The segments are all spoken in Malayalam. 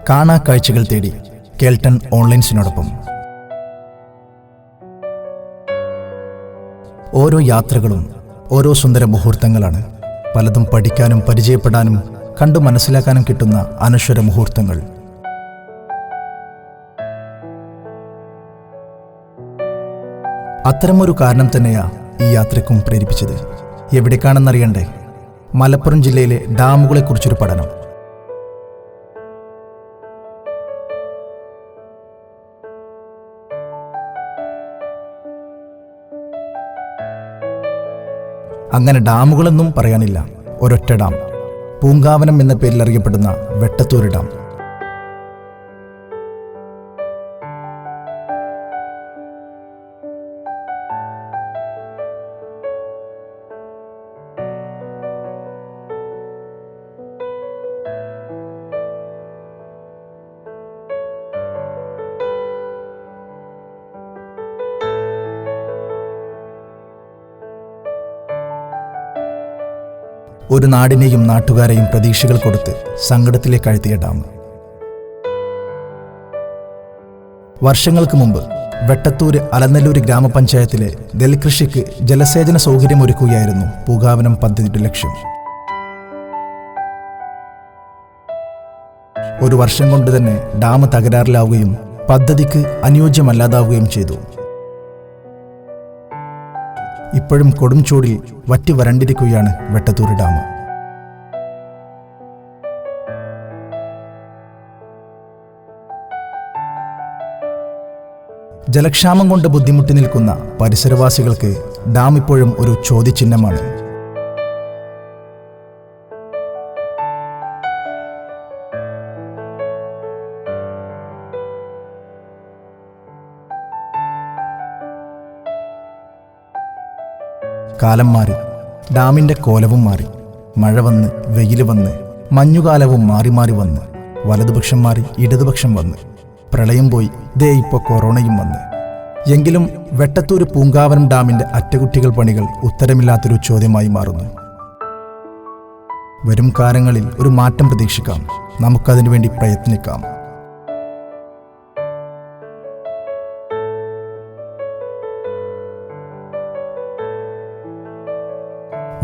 കാണാ കാഴ്ചകൾ തേടി കേൾട്ടൺ ഓൺലൈൻസിനോടൊപ്പം. ഓരോ യാത്രകളും ഓരോ സുന്ദര മുഹൂർത്തങ്ങളാണ്. പലതും പഠിക്കാനും പരിചയപ്പെടാനും കണ്ടു മനസ്സിലാക്കാനും കിട്ടുന്ന അനശ്വര മുഹൂർത്തങ്ങൾ. അത്തരമൊരു കാരണം തന്നെയാ ഈ യാത്രയ്ക്കും പ്രേരിപ്പിച്ചത്. എവിടേക്കാണെന്നറിയണ്ടേ? മലപ്പുറം ജില്ലയിലെ ഡാമുകളെക്കുറിച്ചൊരു പഠനം. അങ്ങനെ ഡാമുകളെന്നും പറയാനില്ല, ഒരൊറ്റ ഡാം. പൂങ്കാവനം എന്ന പേരിൽ അറിയപ്പെടുന്ന വെട്ടത്തൂര് ഡാം. ഒരു നാടിനെയും നാട്ടുകാരെയും പ്രതീക്ഷകൾ കൊടുത്ത് സങ്കടത്തിലേക്ക് അഴ്ത്തിയ ഡാം. വർഷങ്ങൾക്ക് മുമ്പ് വെട്ടത്തൂര് അലന്നല്ലൂര് ഗ്രാമപഞ്ചായത്തിലെ നെൽകൃഷിക്ക് ജലസേചന സൗകര്യമൊരുക്കുകയായിരുന്നു പൂങ്കാവനം പദ്ധതിയുടെ ലക്ഷ്യം. ഒരു വർഷം കൊണ്ട് തന്നെ ഡാം തകരാറിലാവുകയും പദ്ധതിക്ക് അനുയോജ്യമല്ലാതാവുകയും ചെയ്തു. ഇപ്പോഴും കൊടും ചൂടിൽ വറ്റി വരണ്ടിരിക്കുകയാണ് വെട്ടത്തൂര് ഡാം. ജലക്ഷാമം കൊണ്ട് ബുദ്ധിമുട്ടി നിൽക്കുന്ന പരിസരവാസികൾക്ക് ഡാം ഇപ്പോഴും ഒരു ചോദ്യചിഹ്നമാണ്. കാലം മാറി, ഡാമിൻ്റെ കോലവും മാറി. മഴ വന്ന്, വെയിൽ വന്ന്, മഞ്ഞുകാലവും മാറി മാറി വന്ന്, വലതുപക്ഷം മാറി ഇടതുപക്ഷം വന്ന്, പ്രളയം പോയി, ദേ ഇപ്പോൾ കൊറോണയും വന്ന്. എങ്കിലും വെട്ടത്തൂര് പൂങ്കാവനം ഡാമിൻ്റെ അറ്റകുറ്റികൾ പണികൾ ഉത്തരമില്ലാത്തൊരു ചോദ്യമായി മാറുന്നു. വരും കാലങ്ങളിൽ ഒരു മാറ്റം പ്രതീക്ഷിക്കാം. നമുക്കതിനു വേണ്ടി പ്രയത്നിക്കാം.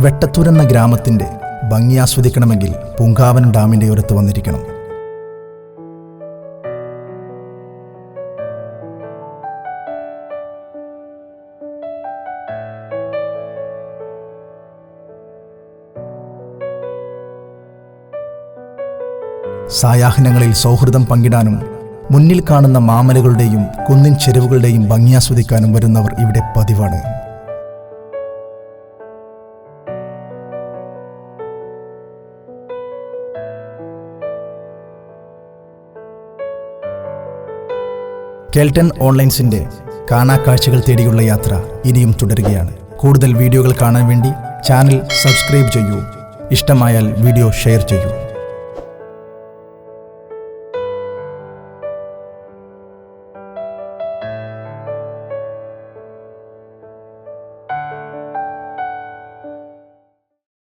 വെട്ടത്തൂർ എന്ന ഗ്രാമത്തിൻ്റെ ഭംഗി ആസ്വദിക്കണമെങ്കിൽ പൂങ്കാവനം ഡാമിൻ്റെ ഓരത്ത് വന്നിരിക്കണം. സായാഹ്നങ്ങളിൽ സൗഹൃദം പങ്കിടാനും മുന്നിൽ കാണുന്ന മാമലകളുടെയും കുന്നിൻ ചെരുവുകളുടെയും ഭംഗി ആസ്വദിക്കാനും വരുന്നവർ ഇവിടെ പതിവാണ്. കേൾട്ടൺ ഓൺലൈൻസിൻ്റെ കാണാ കാഴ്ചകൾ തേടിയുള്ള യാത്ര ഇനിയും തുടരുകയാണ്. കൂടുതൽ വീഡിയോകൾ കാണാൻ വേണ്ടി ചാനൽ സബ്സ്ക്രൈബ് ചെയ്യൂ. ഇഷ്ടമായാൽ വീഡിയോ ഷെയർ ചെയ്യൂ.